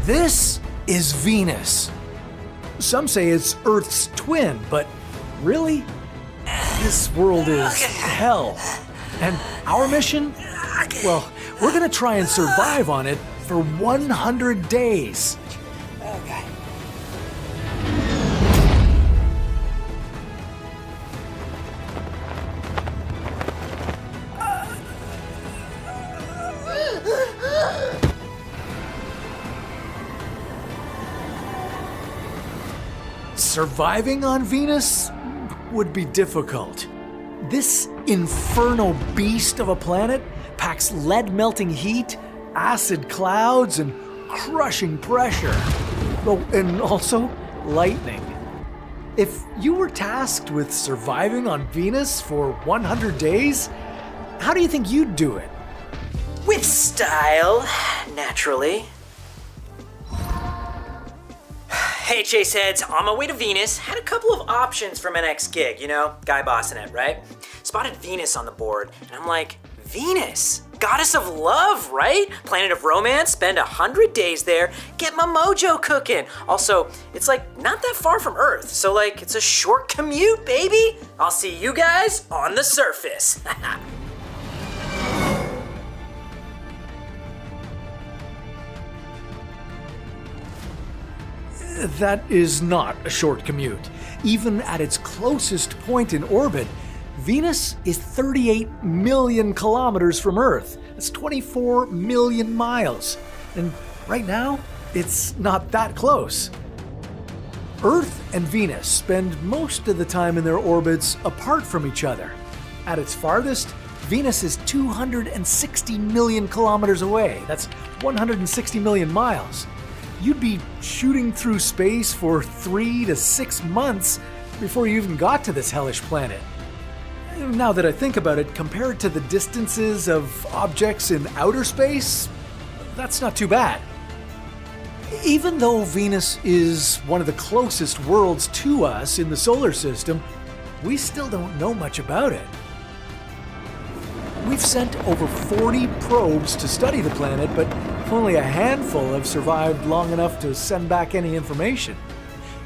This is Venus. Some say it's Earth's twin, but really? This world is hell. And our mission? Well, we're gonna try and survive on it for 100 days. Okay. Surviving on Venus would be difficult. This inferno beast of a planet packs lead-melting heat, acid clouds, and crushing pressure. Oh, and also lightning. If you were tasked with surviving on Venus for 100 days, how do you think you'd do it? With style, naturally. Hey Chase heads, on my way to Venus, had a couple of options for my next gig, you know, guy bossing it, right? Spotted Venus on the board, and I'm like, Venus? Goddess of love, right? Planet of romance, spend 100 days there, get my mojo cooking. Also, it's like not that far from Earth, so like it's a short commute, baby. I'll see you guys on the surface. That is not a short commute. Even at its closest point in orbit, Venus is 38 million kilometers from Earth. That's 24 million miles. And right now, it's not that close. Earth and Venus spend most of the time in their orbits apart from each other. At its farthest, Venus is 260 million kilometers away. That's 160 million miles. You'd be shooting through space for 3 to 6 months before you even got to this hellish planet. Now that I think about it, compared to the distances of objects in outer space, that's not too bad. Even though Venus is one of the closest worlds to us in the solar system, we still don't know much about it. We've sent over 40 probes to study the planet, but only a handful have survived long enough to send back any information.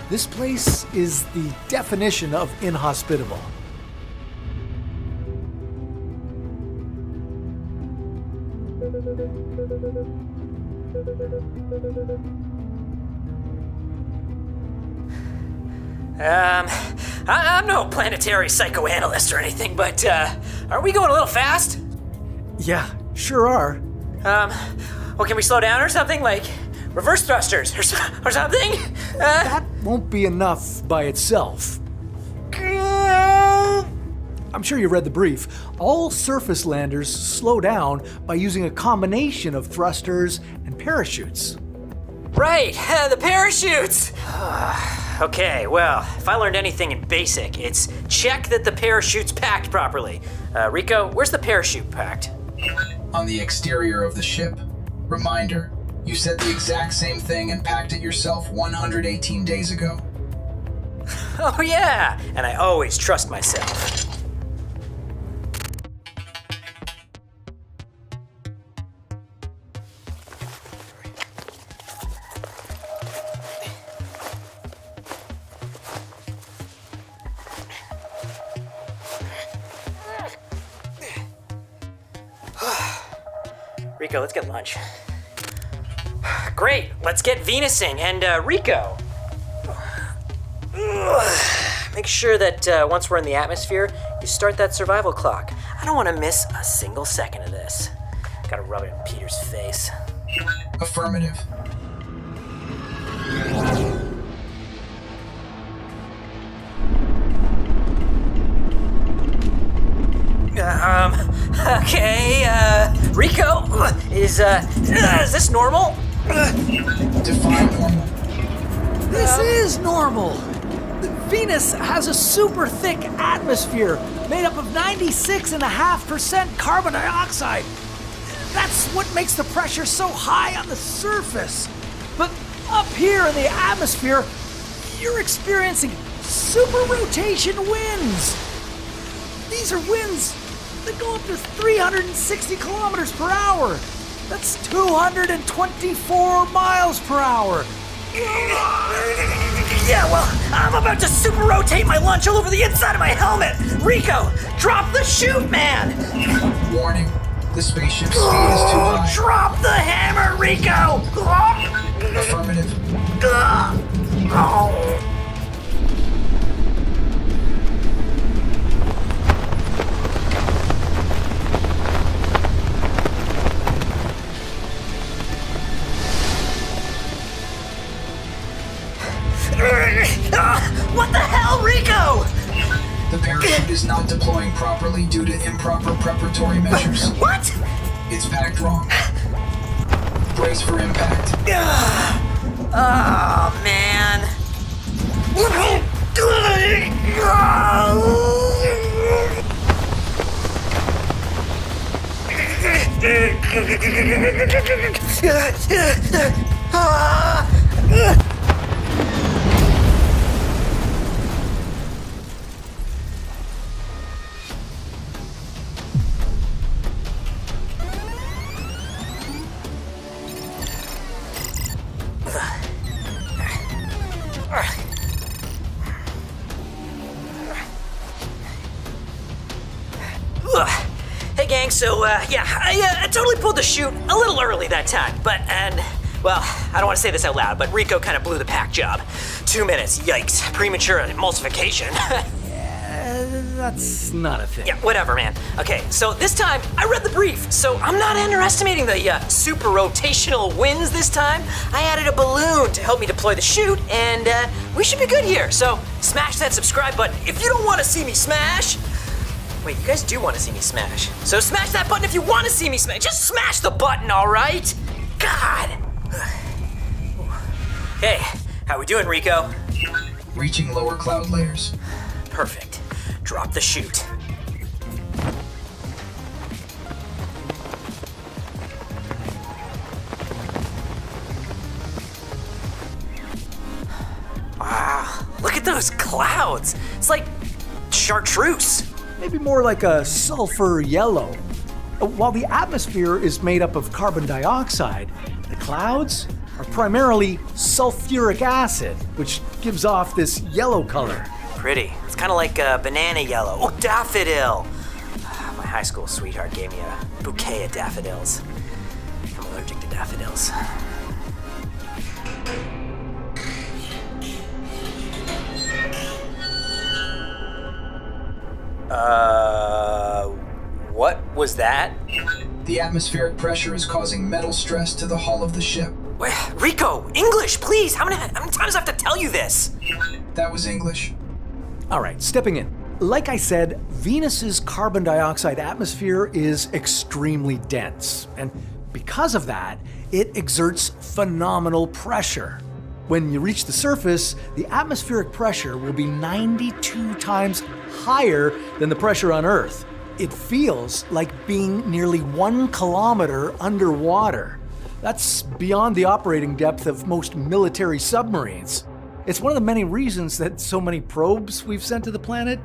This place is the definition of inhospitable. I'm no planetary psychoanalyst or anything, but, are we going a little fast? Yeah, sure are. Well, can we slow down or something? Like, reverse thrusters or something? That won't be enough by itself. I'm sure you read the brief. All surface landers slow down by using a combination of thrusters and parachutes. Right, the parachutes! Okay, well, if I learned anything in basic, it's check that the parachute's packed properly. Rico, where's the parachute packed? On the exterior of the ship. Reminder, you said the exact same thing and packed it yourself 118 days ago. Oh yeah, and I always trust myself. Rico, let's get lunch. Great, let's get Venusing. And Rico, make sure that once we're in the atmosphere, you start that survival clock. I don't want to miss a single second of this. Gotta rub it in Peter's face. Affirmative. Okay, Rico, is this normal? Define normal. This is normal. Venus has a super thick atmosphere made up of 96.5% carbon dioxide. That's what makes the pressure so high on the surface. But up here in the atmosphere, you're experiencing super rotation winds. These are winds that go up to 360 kilometers per hour. That's 224 miles per hour. Yeah, well, I'm about to super rotate my lunch all over the inside of my helmet. Rico, drop the chute, man. Warning, the spaceship's speed is too high. Drop the hammer, Rico. Affirmative. Oh. What the hell, Rico? The parachute is not deploying properly due to improper preparatory measures. What? It's packed wrong. Brace for impact. Oh, man. Hey gang, so I totally pulled the chute a little early that time, well, I don't want to say this out loud, but Rico kind of blew the pack job. 2 minutes, yikes, premature emulsification. That's not a thing. Yeah, whatever, man. Okay, so this time I read the brief, so I'm not underestimating the super rotational winds this time. I added a balloon to help me deploy the chute, and we should be good here. So smash that subscribe button if you don't want to see me smash. Wait, you guys do want to see me smash. So smash that button if you want to see me smash. Just smash the button, all right? God. Hey, how we doing, Rico? Reaching lower cloud layers. Perfect. Drop the chute. Wow, look at those clouds. It's like chartreuse. Maybe more like a sulfur yellow. While the atmosphere is made up of carbon dioxide, the clouds are primarily sulfuric acid, which gives off this yellow color. Pretty. It's kind of like banana yellow. Oh, daffodil. My high school sweetheart gave me a bouquet of daffodils. I'm allergic to daffodils. What was that? The atmospheric pressure is causing metal stress to the hull of the ship. Wait, Rico, English, please. How many times do I have to tell you this? That was English. All right, stepping in. Like I said, Venus's carbon dioxide atmosphere is extremely dense, and because of that, it exerts phenomenal pressure. When you reach the surface, the atmospheric pressure will be 92 times higher than the pressure on Earth. It feels like being nearly 1 kilometer underwater. That's beyond the operating depth of most military submarines. It's one of the many reasons that so many probes we've sent to the planet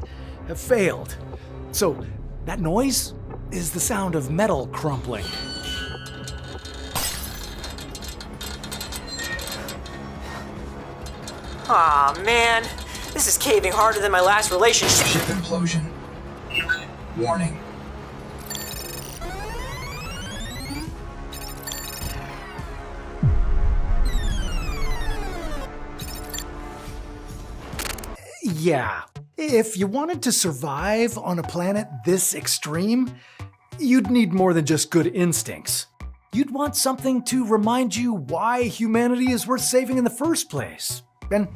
have failed. So, that noise is the sound of metal crumpling. Aw, man. This is caving harder than my last relationship. Ship implosion. Warning. Yeah, if you wanted to survive on a planet this extreme, you'd need more than just good instincts. You'd want something to remind you why humanity is worth saving in the first place. And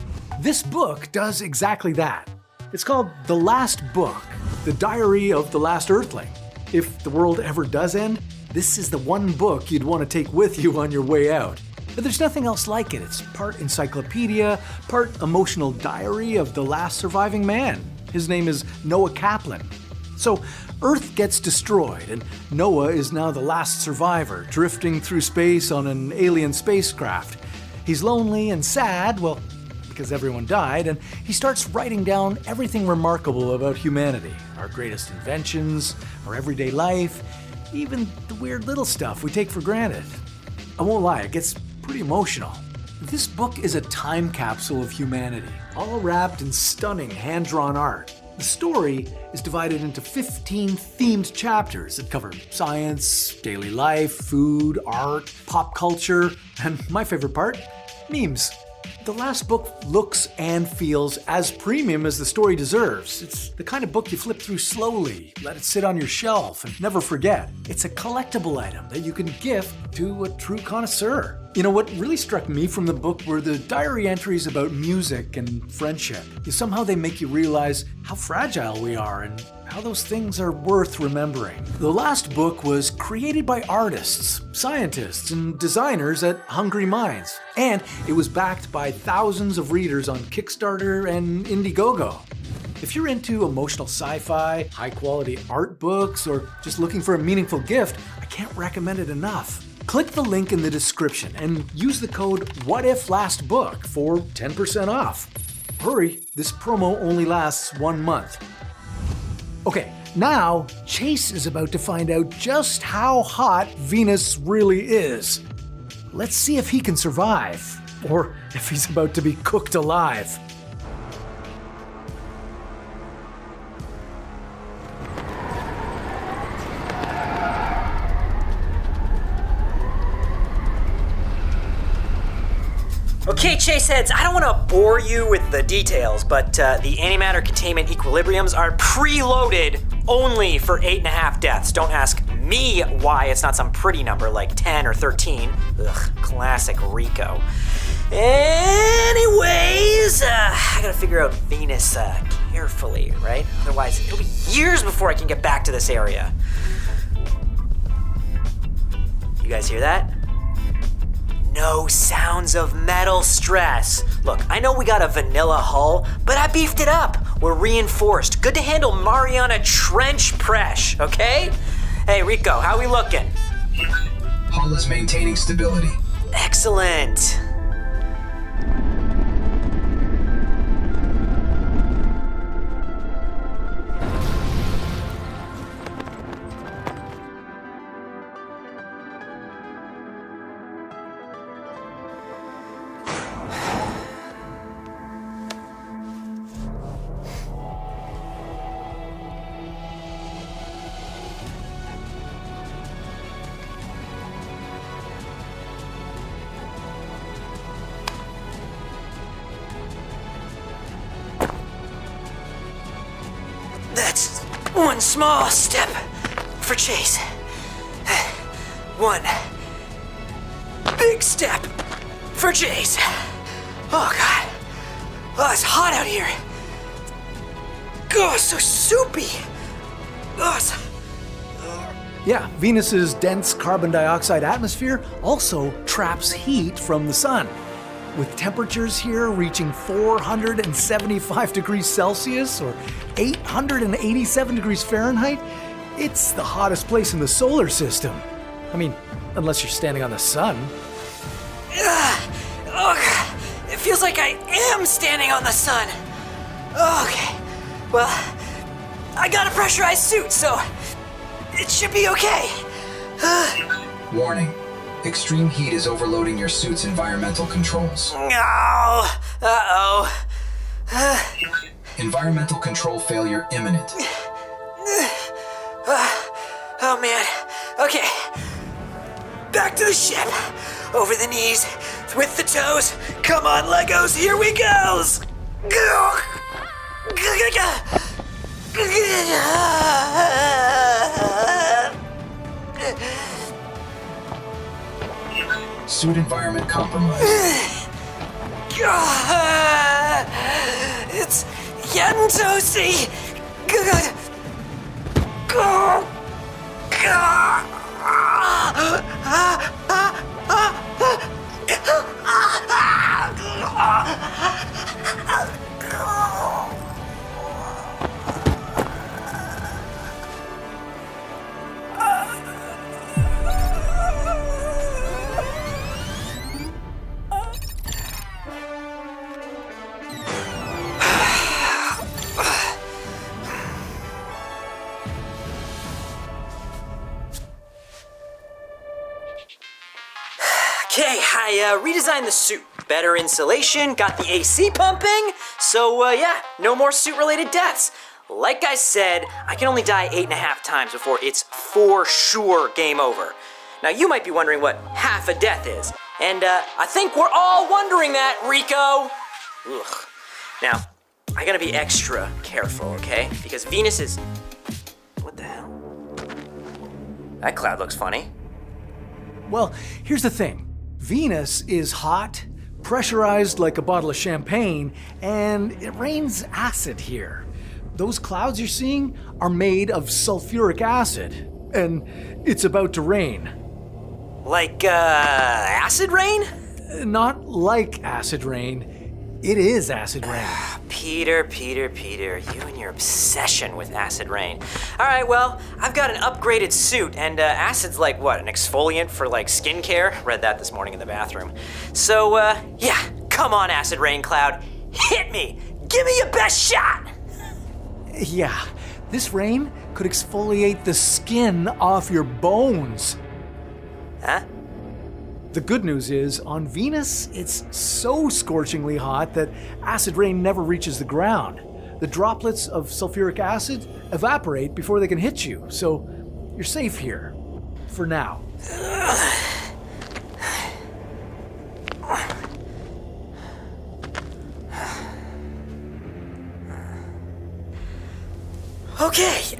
this book does exactly that. It's called The Last Book, the Diary of the Last Earthling. If the world ever does end, this is the one book you'd want to take with you on your way out. But there's nothing else like it. It's part encyclopedia, part emotional diary of the last surviving man. His name is Noah Kaplan. So Earth gets destroyed, and Noah is now the last survivor, drifting through space on an alien spacecraft. He's lonely and sad, well, because everyone died, and he starts writing down everything remarkable about humanity, our greatest inventions, our everyday life, even the weird little stuff we take for granted. I won't lie, it gets pretty emotional. This book is a time capsule of humanity, all wrapped in stunning hand-drawn art. The story is divided into 15 themed chapters that cover science, daily life, food, art, pop culture, and my favorite part, memes. The last book looks and feels as premium as the story deserves. It's the kind of book you flip through slowly, let it sit on your shelf, and never forget. It's a collectible item that you can gift to a true connoisseur. You know, what really struck me from the book were the diary entries about music and friendship. Somehow they make you realize how fragile we are and how those things are worth remembering. The last book was created by artists, scientists, and designers at Hungry Minds, and it was backed by thousands of readers on Kickstarter and Indiegogo. If you're into emotional sci-fi, high-quality art books, or just looking for a meaningful gift, I can't recommend it enough. Click the link in the description and use the code WHATIFLASTBOok for 10% off. Hurry, this promo only lasts 1 month. Okay, now Chase is about to find out just how hot Venus really is. Let's see if he can survive, or if he's about to be cooked alive. Okay, Chaseheads, I don't want to bore you with the details, but the antimatter containment equilibriums are preloaded only for 8.5 deaths. Don't ask me why it's not some pretty number like 10 or 13. Ugh, classic Rico. Anyways, I gotta figure out Venus carefully, right? Otherwise, it'll be years before I can get back to this area. You guys hear that? No sounds of metal stress. Look, I know we got a vanilla hull, but I beefed it up. We're reinforced. Good to handle Mariana Trench press, okay? Hey, Rico, how we looking? Hull is maintaining stability. Excellent. That's one small step for Chase. One big step for Chase. Oh, God. Oh, it's hot out here. Oh, it's so soupy. Oh, Yeah, Venus's dense carbon dioxide atmosphere also traps heat from the sun. With temperatures here reaching 475 degrees Celsius or 887 degrees Fahrenheit, it's the hottest place in the solar system. I mean, unless you're standing on the sun. it feels like I am standing on the sun. Okay, well, I got a pressurized suit, so it should be okay. Warning. Extreme heat is overloading your suit's environmental controls. Oh, uh-oh. Environmental control failure imminent. Oh, man. Okay. Back to the ship. Over the knees, with the toes. Come on, Legos, here we goes. Suit environment compromised. It's Yentosi. Okay, I redesigned the suit. Better insulation, got the AC pumping, so yeah, no more suit-related deaths. Like I said, I can only die 8.5 times before it's for sure game over. Now you might be wondering what half a death is, and I think we're all wondering that, Rico. Ugh. Now, I gotta be extra careful, okay? Because Venus is... What the hell? That cloud looks funny. Well, here's the thing. Venus is hot, pressurized like a bottle of champagne, and it rains acid here. Those clouds you're seeing are made of sulfuric acid, and it's about to rain. Like, acid rain? Not like acid rain. It is acid rain. Peter, you and your obsession with acid rain. All right, well, I've got an upgraded suit, and acid's like, what, an exfoliant for, like, skincare? Read that this morning in the bathroom. So, yeah, come on, acid rain cloud. Hit me! Give me your best shot! Yeah, this rain could exfoliate the skin off your bones. Huh? The good news is, on Venus, it's so scorchingly hot that acid rain never reaches the ground. The droplets of sulfuric acid evaporate before they can hit you, so you're safe here. For now. Okay,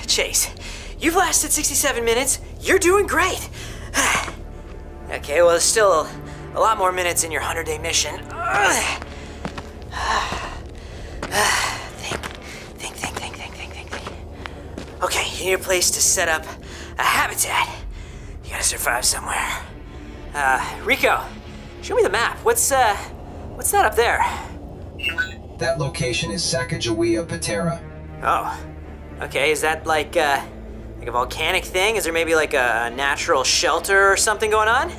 Chase, you've lasted 67 minutes. You're doing great. Okay, well, there's still a lot more minutes in your 100-day mission. Think. Okay, you need a place to set up a habitat. You gotta survive somewhere. Rico, show me the map. What's that up there? That location is Sacagawea, Patera. Oh, okay, is that like a volcanic thing? Is there maybe like a natural shelter or something going on?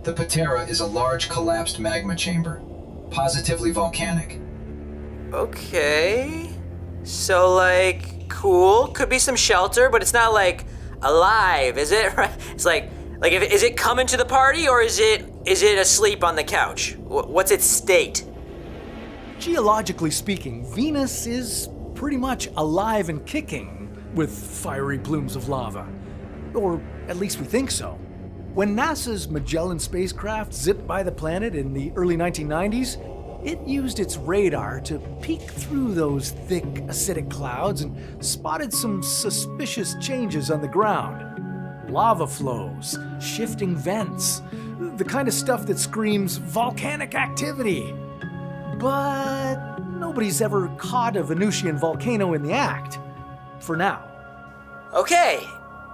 The Patera is a large collapsed magma chamber, positively volcanic. Okay, so like, cool, could be some shelter, but it's not like alive, is it? It's like is it coming to the party, or is it asleep on the couch? What's its state? Geologically speaking, Venus is pretty much alive and kicking with fiery plumes of lava. Or at least we think so. When NASA's Magellan spacecraft zipped by the planet in the early 1990s, it used its radar to peek through those thick acidic clouds and spotted some suspicious changes on the ground. Lava flows, shifting vents, the kind of stuff that screams volcanic activity. But nobody's ever caught a Venusian volcano in the act. For now. Okay,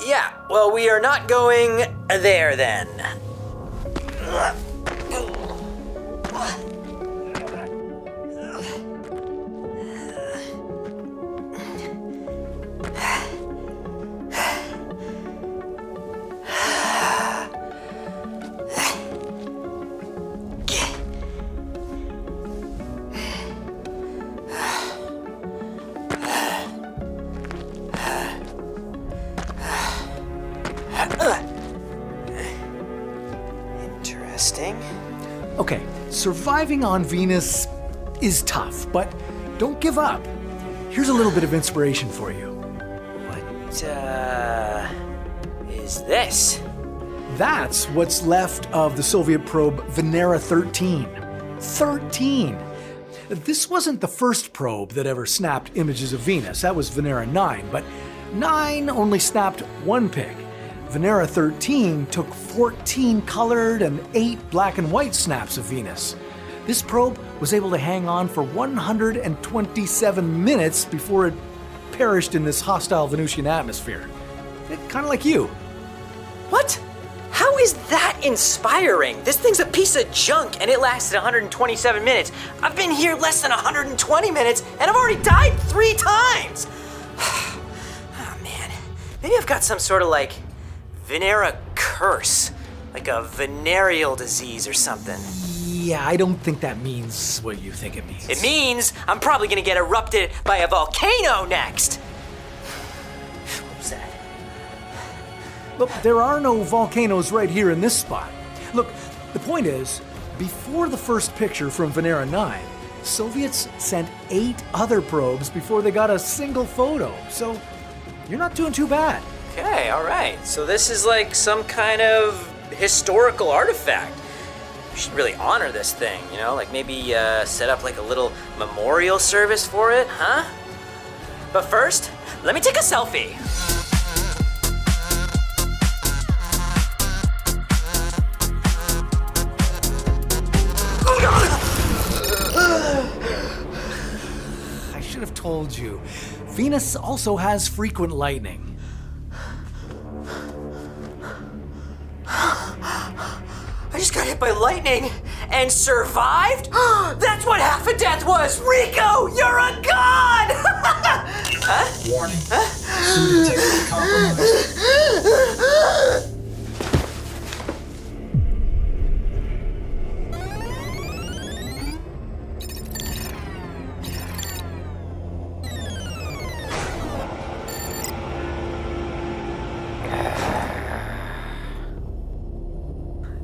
yeah, well, we are not going there then. Interesting. Okay, surviving on Venus is tough, but don't give up. Here's a little bit of inspiration for you. What, is this? That's what's left of the Soviet probe Venera 13. 13! This wasn't the first probe that ever snapped images of Venus. That was Venera 9, but 9 only snapped one pic. Venera 13 took 14 colored and 8 black and white snaps of Venus. This probe was able to hang on for 127 minutes before it perished in this hostile Venusian atmosphere. Kind of like you. What? How is that inspiring? This thing's a piece of junk and it lasted 127 minutes. I've been here less than 120 minutes and I've already died 3 times. Oh man, maybe I've got some sort of like Venera curse, like a venereal disease or something. Yeah, I don't think that means what you think it means. It means I'm probably gonna get erupted by a volcano next. What was that? Look, there are no volcanoes right here in this spot. Look, the point is, before the first picture from Venera 9, Soviets sent 8 other probes before they got a single photo. So you're not doing too bad. Okay, all right. So this is like some kind of historical artifact. We should really honor this thing, you know? Like maybe set up like a little memorial service for it, huh? But first, let me take a selfie. I should have told you. Venus also has frequent lightning. I just got hit by lightning and survived? That's what half a death was! Rico, you're a god! Huh? Warning. Suit integrity compromised.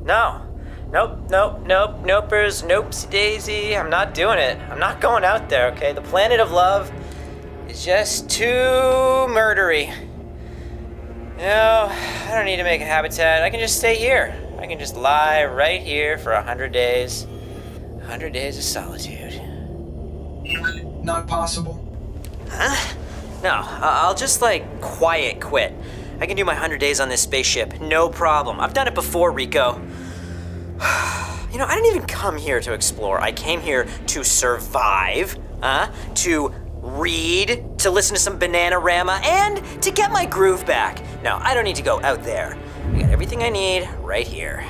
No. Nopers, nopes daisy. I'm not doing it. I'm not going out there, okay? The planet of love is just too murdery. You know, I don't need to make a habitat. I can just stay here. I can just lie right here for 100 days. 100 days of solitude. Not possible. Huh? No, I'll just like quiet quit. I can do my 100 days on this spaceship, no problem. I've done it before, Rico. You know, I didn't even come here to explore. I came here to survive, to read, to listen to some Bananarama, and to get my groove back. No, I don't need to go out there. I got everything I need right here.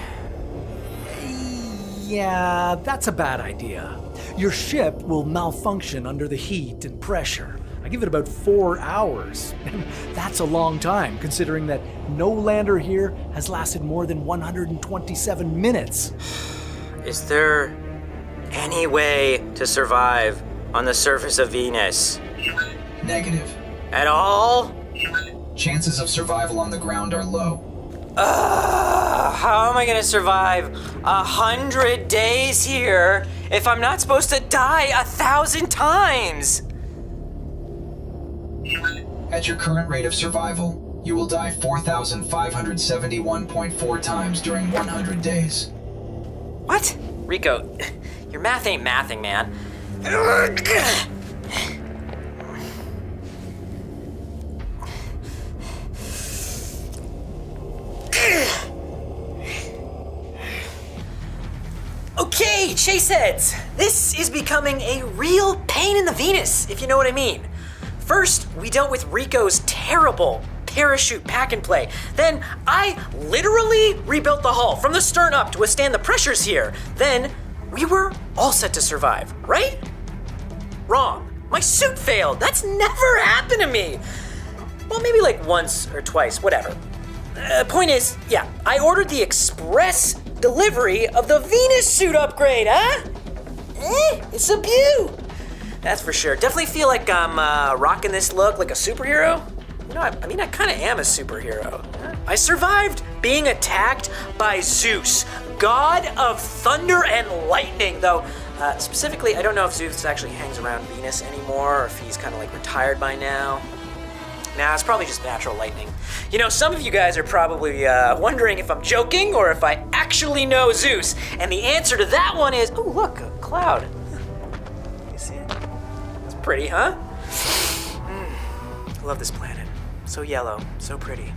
Yeah, that's a bad idea. Your ship will malfunction under the heat and pressure. I give it about 4 hours. And that's a long time, considering that no lander here has lasted more than 127 minutes. Is there any way to survive on the surface of Venus? Negative. At all? Chances of survival on the ground are low. How am I gonna survive 100 days here if I'm not supposed to die 1,000 times? At your current rate of survival, you will die 4,571.4 times during 100 days. What? Rico, your math ain't mathing, man. Okay, Chaseheads, this is becoming a real pain in the Venus, if you know what I mean. First, we dealt with Rico's terrible parachute pack and play. Then I literally rebuilt the hull from the stern up to withstand the pressures here. Then we were all set to survive, right? Wrong. My suit failed. That's never happened to me. Well, maybe like once or twice, whatever. Point is, yeah, I ordered the express delivery of the Venus suit upgrade, huh? It's a beaut. That's for sure. Definitely feel like I'm rocking this look like a superhero. You know, I kind of am a superhero. I survived being attacked by Zeus, god of thunder and lightning, though specifically, I don't know if Zeus actually hangs around Venus anymore or if he's kind of like retired by now. Nah, it's probably just natural lightning. You know, some of you guys are probably wondering if I'm joking or if I actually know Zeus. And the answer to that one is, oh, look, a cloud. You see it? It's pretty, huh? I love this planet. So yellow, so pretty,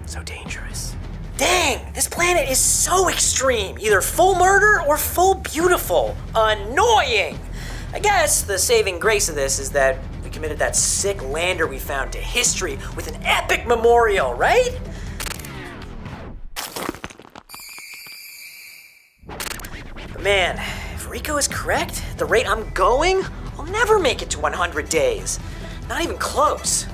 so dangerous. Dang, this planet is so extreme. Either full murder or full beautiful. Annoying. I guess the saving grace of this is that we committed that sick lander we found to history with an epic memorial, right? But man, if Rico is correct, at the rate I'm going, I'll never make it to 100 days. Not even close.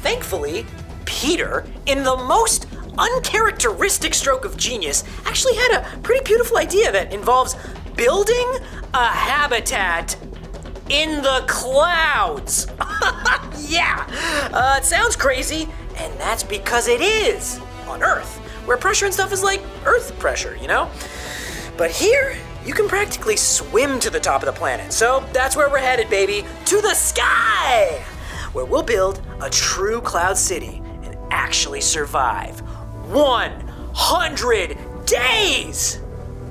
Thankfully, Peter, in the most uncharacteristic stroke of genius, actually had a pretty beautiful idea that involves building a habitat in the clouds. Yeah, it sounds crazy, and that's because it is. On Earth, where pressure and stuff is like Earth pressure, you know? But here, you can practically swim to the top of the planet. So that's where we're headed, baby, to the sky, where we'll build a true cloud city and actually survive 100 days!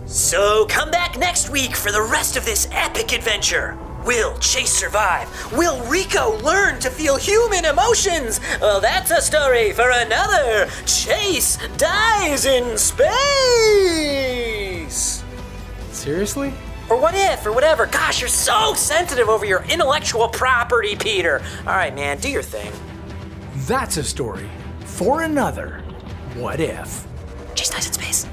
So come back next week for the rest of this epic adventure. Will Chase survive? Will Rico learn to feel human emotions? Well, that's a story for another Chase Dies in Space! Seriously? Or what if, or whatever. Gosh, you're so sensitive over your intellectual property, Peter. All right, man, do your thing. That's a story for another What If. Chase Dies in Space.